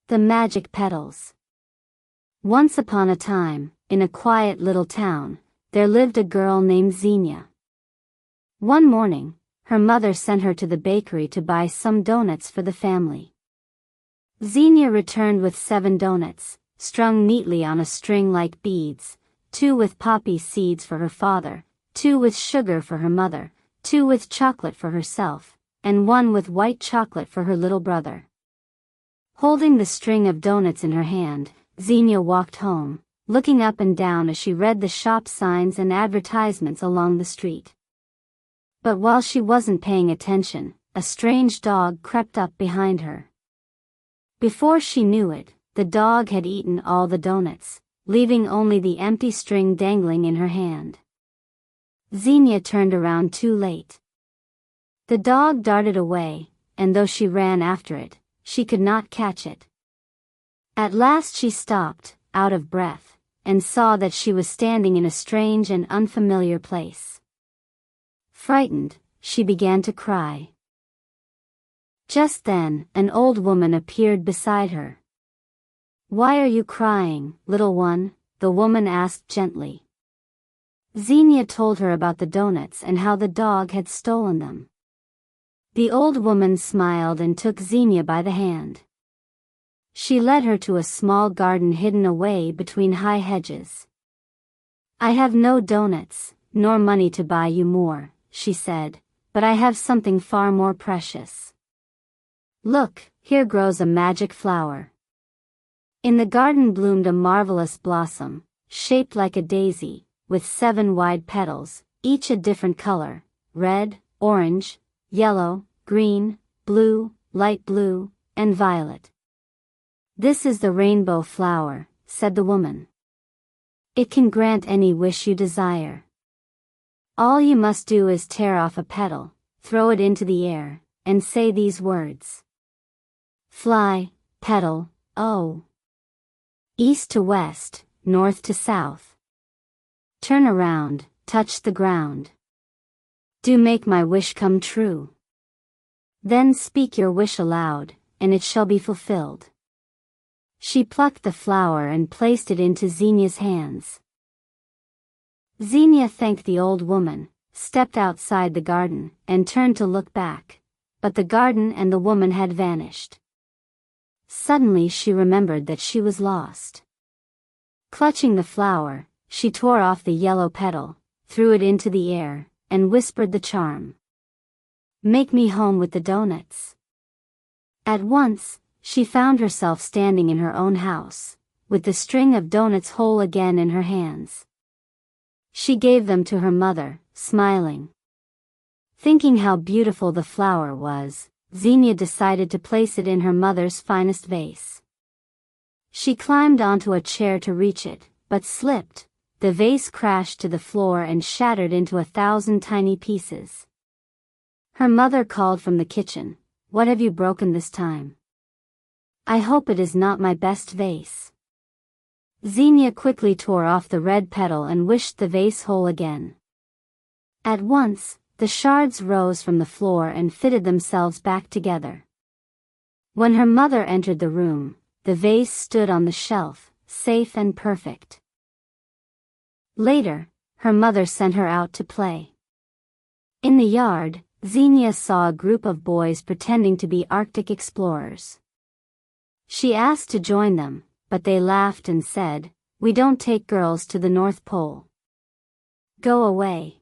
The Magic Petals. Once upon a time, in a quiet little town, there lived a girl named Zenya. One morning, her mother sent her to the bakery to buy some donuts for the family. Zenya returned with 7 donuts, strung neatly on a string like beads, 2 with poppy seeds for her father, 2 with sugar for her mother, 2 with chocolate for herself, and 1 with white chocolate for her little brother. Holding the string of donuts in her hand, Zenya walked home, looking up and down as she read the shop signs and advertisements along the street. But while she wasn't paying attention, a strange dog crept up behind her. Before she knew it, the dog had eaten all the donuts, leaving only the empty string dangling in her hand. Zenya turned around too late. The dog darted away, and though she ran after it, she could not catch it. At last she stopped, out of breath, and saw that she was standing in a strange and unfamiliar place. Frightened, she began to cry. Just then, an old woman appeared beside her. "Why are you crying, little one?" the woman asked gently. Zenya told her about the donuts and how the dog had stolen them. The old woman smiled and took Zenya by the hand. She led her to a small garden hidden away between high hedges. "I have no donuts, nor money to buy you more," she said, "but I have something far more precious. Look, here grows a magic flower." In the garden bloomed a marvelous blossom, shaped like a daisy, with 7 wide petals, each a different color: red, orange, yellow, green, blue, light blue, and violet. "This is the rainbow flower," said the woman. "It can grant any wish you desire. All you must do is tear off a petal, throw it into the air, and say these words. Fly, petal, oh. East to west, north to south. Turn around, touch the ground. Do make my wish come true. Then speak your wish aloud, and it shall be fulfilled." She plucked the flower and placed it into Zenya's hands. Zenya thanked the old woman, stepped outside the garden, and turned to look back, but the garden and the woman had vanished. Suddenly she remembered that she was lost. Clutching the flower, she tore off the yellow petal, threw it into the air, and whispered the charm. "Make me home with the donuts." At once, she found herself standing in her own house, with the string of donuts whole again in her hands. She gave them to her mother, smiling. Thinking how beautiful the flower was, Zenya decided to place it in her mother's finest vase. She climbed onto a chair to reach it, but slipped. The vase crashed to the floor and shattered into 1,000 tiny pieces. Her mother called from the kitchen, "What have you broken this time? I hope it is not my best vase." Zenya quickly tore off the red petal and wished the vase whole again. At once, the shards rose from the floor and fitted themselves back together. When her mother entered the room, the vase stood on the shelf, safe and perfect. Later, her mother sent her out to play. In the yard, Zenya saw a group of boys pretending to be Arctic explorers. She asked to join them, but they laughed and said, "We don't take girls to the North Pole. Go away."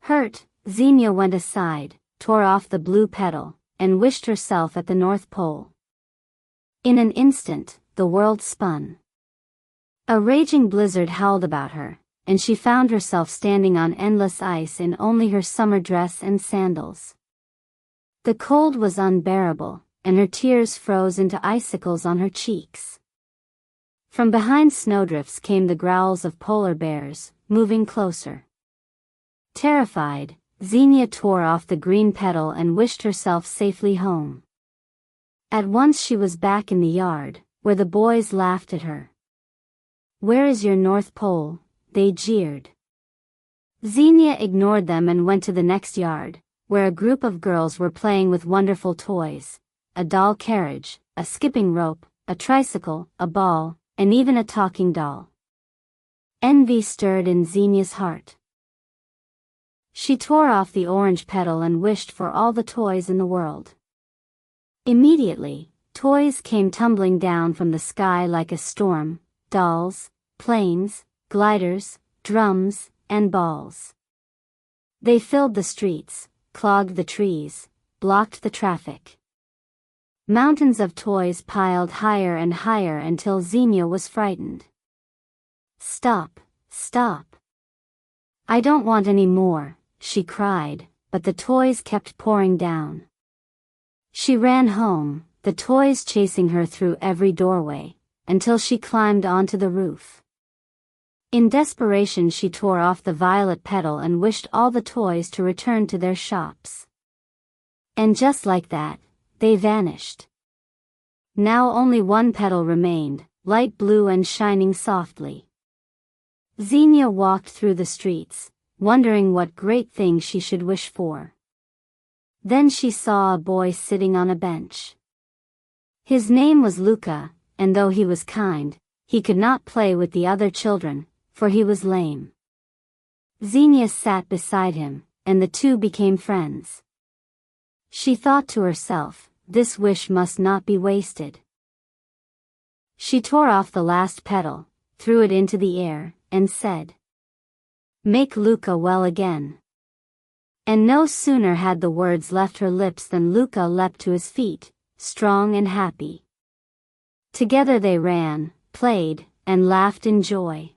Hurt, Zenya went aside, tore off the blue petal, and wished herself at the North Pole. In an instant, the world spun. A raging blizzard howled about her, and she found herself standing on endless ice in only her summer dress and sandals. The cold was unbearable, and her tears froze into icicles on her cheeks. From behind snowdrifts came the growls of polar bears, moving closer. Terrified, Zenya tore off the green petal and wished herself safely home. At once she was back in the yard, where the boys laughed at her. "Where is your North Pole?" they jeered. Zenya ignored them and went to the next yard, where a group of girls were playing with wonderful toys: a doll carriage, a skipping rope, a tricycle, a ball, and even a talking doll. Envy stirred in Zenya's heart. She tore off the orange petal and wished for all the toys in the world. Immediately, toys came tumbling down from the sky like a storm: dolls, planes, gliders, drums, and balls. They filled the streets, clogged the trees, blocked the traffic. Mountains of toys piled higher and higher until Zenya was frightened. "Stop, stop. I don't want any more," she cried, but the toys kept pouring down. She ran home, the toys chasing her through every doorway, until she climbed onto the roof. In desperation, she tore off the violet petal and wished all the toys to return to their shops. And just like that, they vanished. Now only one petal remained, light blue and shining softly. Zenya walked through the streets, wondering what great thing she should wish for. Then she saw a boy sitting on a bench. His name was Luka, and though he was kind, he could not play with the other children, for he was lame. Zenya sat beside him, and the two became friends. She thought to herself, this wish must not be wasted. She tore off the last petal, threw it into the air, and said, "Make Luka well again." And no sooner had the words left her lips than Luka leapt to his feet, strong and happy. Together they ran, played, and laughed in joy.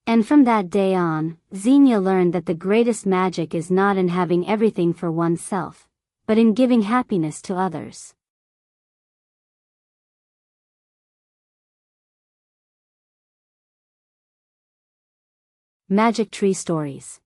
And from that day on, Zenya learned that the greatest magic is not in having everything for oneself, but in giving happiness to others. MagicTree Stories.